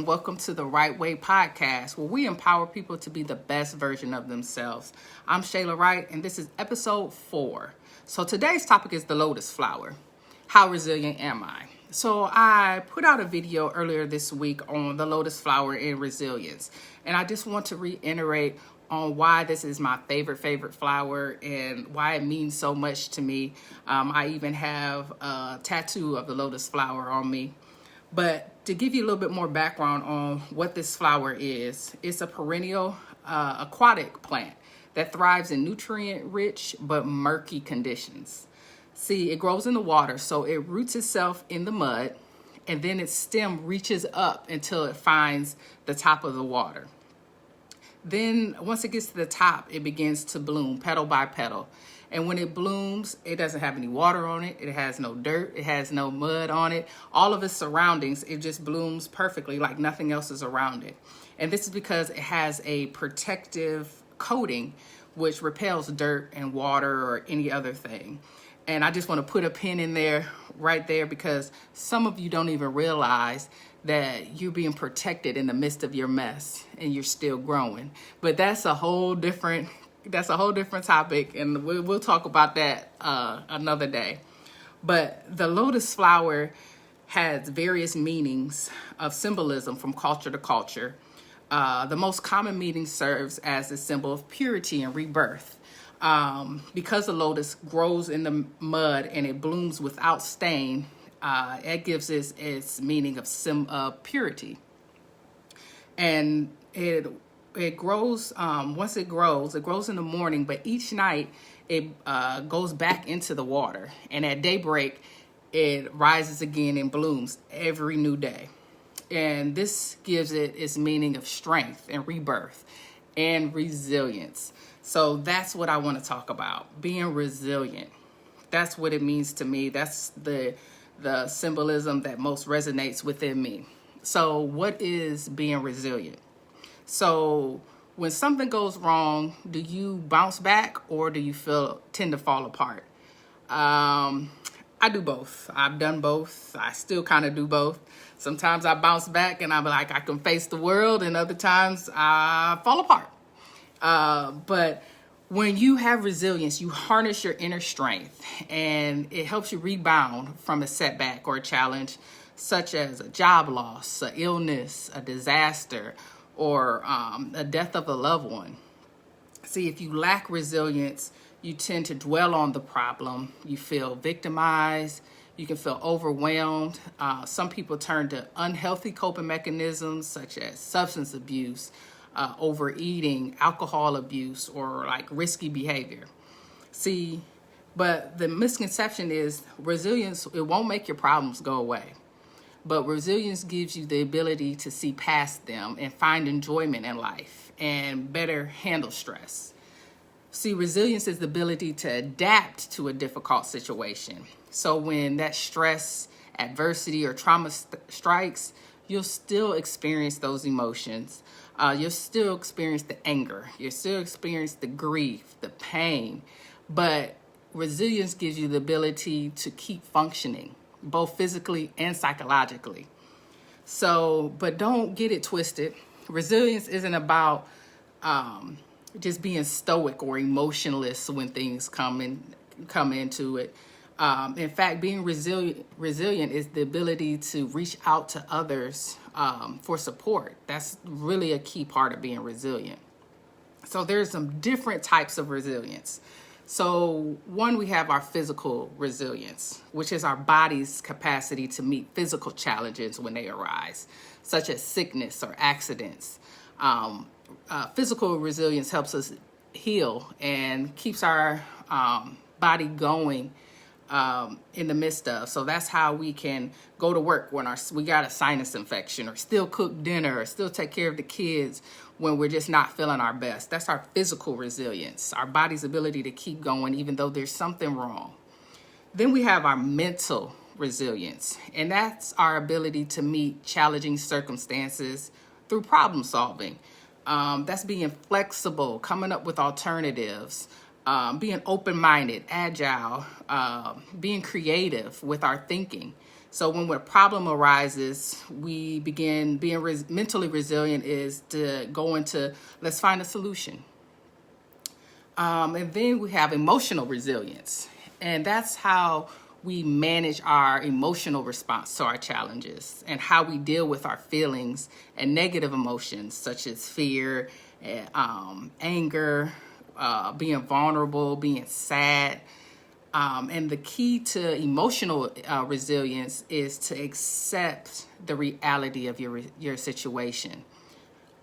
and welcome to the Right Way podcast, where we empower people to be the best version of themselves. I'm Wright, and this is episode 4. So today's topic is the lotus flower. How resilient am I? So I put out a video earlier this week on the lotus flower and resilience, and I just want to reiterate on why this is my favorite flower and why it means so much to me. I even have a tattoo of the lotus flower on me. But to give you a little bit more background on what this flower is, it's a perennial aquatic plant that thrives in nutrient-rich but murky conditions. See, it grows in the water, so it roots itself in the mud, and then its stem reaches up until it finds the top of the water. Then once it gets to the top, it begins to bloom petal by petal. And when it blooms, it doesn't have any water on it. It has no dirt. It has no mud on it. All of its surroundings, it just blooms perfectly like nothing else is around it. And this is because it has a protective coating which repels dirt and water or any other thing. And I just want to put a pin in there, right there, because some of you don't even realize that you're being protected in the midst of your mess and you're still growing. But that's a whole different topic, and we'll talk about that another day. But the lotus flower has various meanings of symbolism from culture to culture. The most common meaning serves as a symbol of purity and rebirth. Because the lotus grows in the mud and it blooms without stain, it gives its meaning of purity. And it grows, once it grows in the morning, but each night it goes back into the water. And at daybreak, it rises again and blooms every new day. And this gives it its meaning of strength and rebirth and resilience. So that's what I want to talk about, being resilient. That's what it means to me. That's the symbolism that most resonates within me. So what is being resilient? So when something goes wrong, do you bounce back or do you tend to fall apart? I do both. I've done both. I still kind of do both. Sometimes I bounce back and I'm like, I can face the world, and other times I fall apart. But when you have resilience, you harness your inner strength, and it helps you rebound from a setback or a challenge, such as a job loss, an illness, a disaster, or a death of a loved one. See, if you lack resilience, you tend to dwell on the problem. You feel victimized. You can feel overwhelmed. Some people turn to unhealthy coping mechanisms such as substance abuse, overeating, alcohol abuse, or like risky behavior. See, but the misconception is resilience, it won't make your problems go away. But resilience gives you the ability to see past them and find enjoyment in life and better handle stress. See, resilience is the ability to adapt to a difficult situation. So when that stress, adversity, or trauma strikes, you'll still experience those emotions. You'll still experience the anger. You'll still experience the grief, the pain. But resilience gives you the ability to keep functioning, both physically and psychologically. So, but don't get it twisted. Resilience isn't about just being stoic or emotionless when things come into it. In fact, being resilient is the ability to reach out to others for support. That's really a key part of being resilient. So there's some different types of resilience. So one, we have our physical resilience, which is our body's capacity to meet physical challenges when they arise, such as sickness or accidents. Physical resilience helps us heal and keeps our body going in the midst of. So that's how we can go to work when we got a sinus infection, or still cook dinner, or still take care of the kids when we're just not feeling our best. That's our physical resilience, our body's ability to keep going even though there's something wrong. Then we have our mental resilience, and that's our ability to meet challenging circumstances through problem solving. That's being flexible, coming up with alternatives, being open-minded, agile, being creative with our thinking. So when a problem arises, we begin being mentally resilient is to go into, let's find a solution. And then we have emotional resilience. And that's how we manage our emotional response to our challenges and how we deal with our feelings and negative emotions such as fear, anger, being vulnerable, being sad. And the key to emotional resilience is to accept the reality of your situation.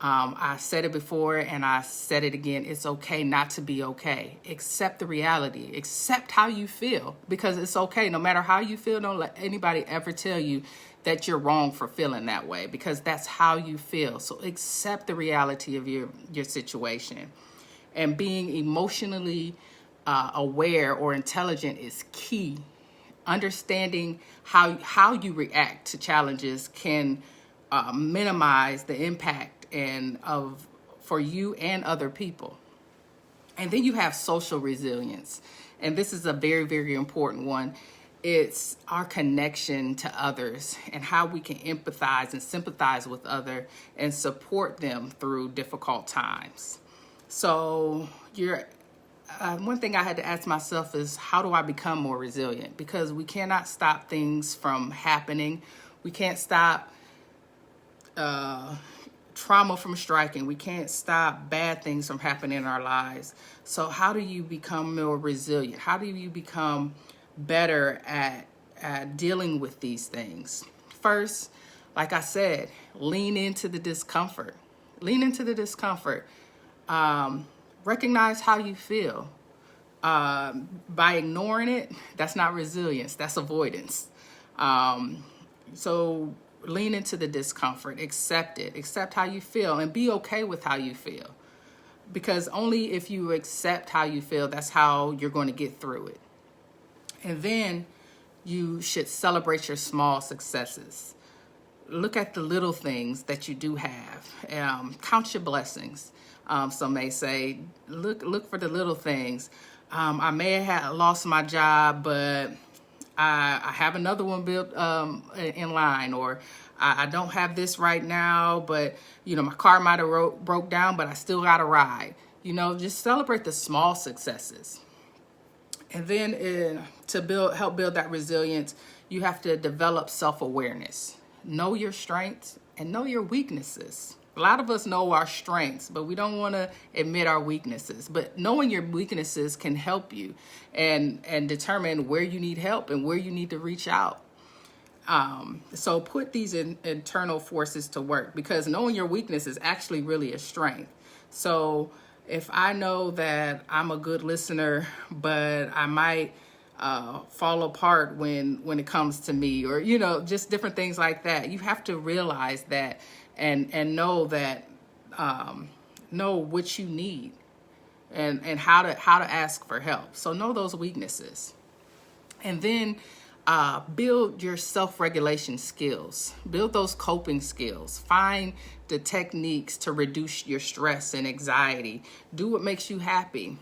I said it before and I said it again. It's okay not to be okay. Accept the reality. Accept how you feel, because it's okay. No matter how you feel, don't let anybody ever tell you that you're wrong for feeling that way, because that's how you feel. So accept the reality of your situation. And being emotionally aware or intelligent is key. Understanding how you react to challenges can minimize the impact for you and other people. And then you have social resilience, and this is a very, very important one. It's our connection to others and how we can empathize and sympathize with others and support them through difficult times. So one thing I had to ask myself is, how do I become more resilient? Because we cannot stop things from happening. We can't stop trauma from striking. We can't stop bad things from happening in our lives. So how do you become more resilient? How do you become better at dealing with these things? First, like I said, lean into the discomfort. Lean into the discomfort. Recognize how you feel. By ignoring it, that's not resilience, that's avoidance. So lean into the discomfort, accept it, accept how you feel, and be okay with how you feel. Because only if you accept how you feel, that's how you're going to get through it. And then you should celebrate your small successes. Look at the little things that you do have. Count your blessings. Some may say, look for the little things. I may have lost my job, but I have another one built in line, or I don't have this right now, but my car might have broke down, but I still got a ride. Just celebrate the small successes. And then to help build that resilience, you have to develop self-awareness. Know your strengths and know your weaknesses. A lot of us know our strengths, but we don't want to admit our weaknesses. But knowing your weaknesses can help you and determine where you need help and where you need to reach out. So put these internal forces to work, because knowing your weakness is actually really a strength. So if I know that I'm a good listener, but I might fall apart when it comes to me, or just different things like that, you have to realize that and know that know what you need and how to ask for help. So know those weaknesses, and then build your self-regulation skills. Build those coping skills. Find the techniques to reduce your stress and anxiety. Do what makes you happy.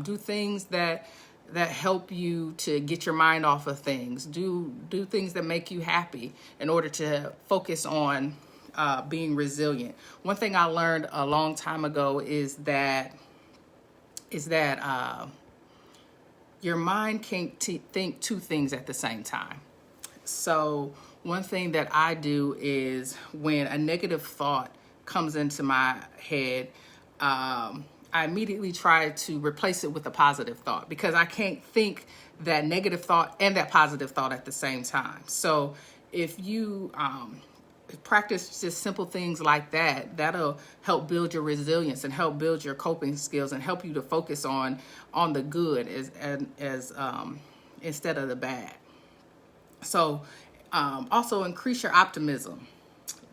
Do things that help you to get your mind off of things. Do things that make you happy in order to focus on being resilient. One thing I learned a long time ago is that your mind can't think two things at the same time. So one thing that I do is, when a negative thought comes into my head, I immediately try to replace it with a positive thought, because I can't think that negative thought and that positive thought at the same time. So if you practice just simple things like that, that'll help build your resilience and help build your coping skills and help you to focus on the good as instead of the bad. So also increase your optimism.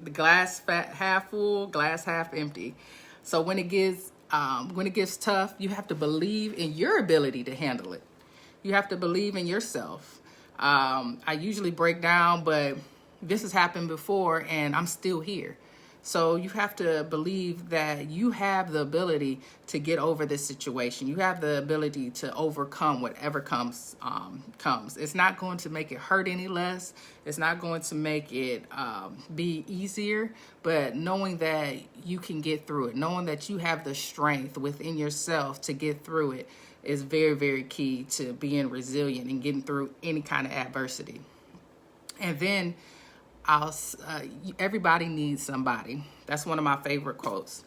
The glass half full, glass half empty. So when it gets tough, you have to believe in your ability to handle it. You have to believe in yourself. I usually break down, but this has happened before and I'm still here. So you have to believe that you have the ability to get over this situation. You have the ability to overcome whatever comes. It's not going to make it hurt any less. It's not going to make it be easier. But knowing that you can get through it, knowing that you have the strength within yourself to get through it, is very, very key to being resilient and getting through any kind of adversity. And then everybody needs somebody. That's one of my favorite quotes.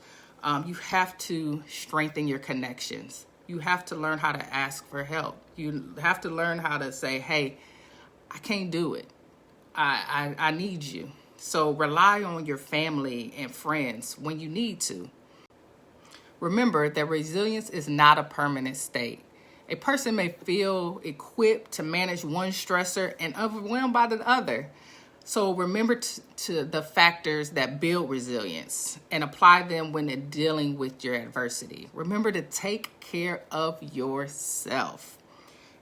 You have to strengthen your connections. You have to learn how to ask for help. You have to learn how to say, hey, I can't do it. I need you. So rely on your family and friends when you need to. Remember that resilience is not a permanent state. A person may feel equipped to manage one stressor and overwhelmed by the other. So remember to the factors that build resilience and apply them when dealing with your adversity. Remember to take care of yourself.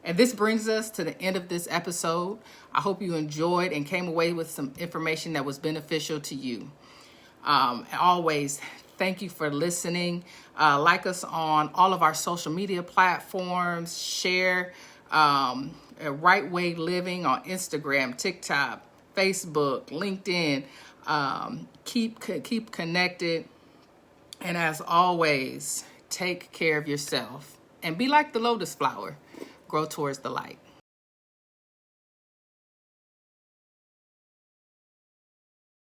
And this brings us to the end of this episode. I hope you enjoyed and came away with some information that was beneficial to you. Always, thank you for listening. Like us on all of our social media platforms. Share Right Way Living on Instagram, TikTok, Facebook, LinkedIn. Keep connected. And as always, take care of yourself and be like the lotus flower. Grow towards the light.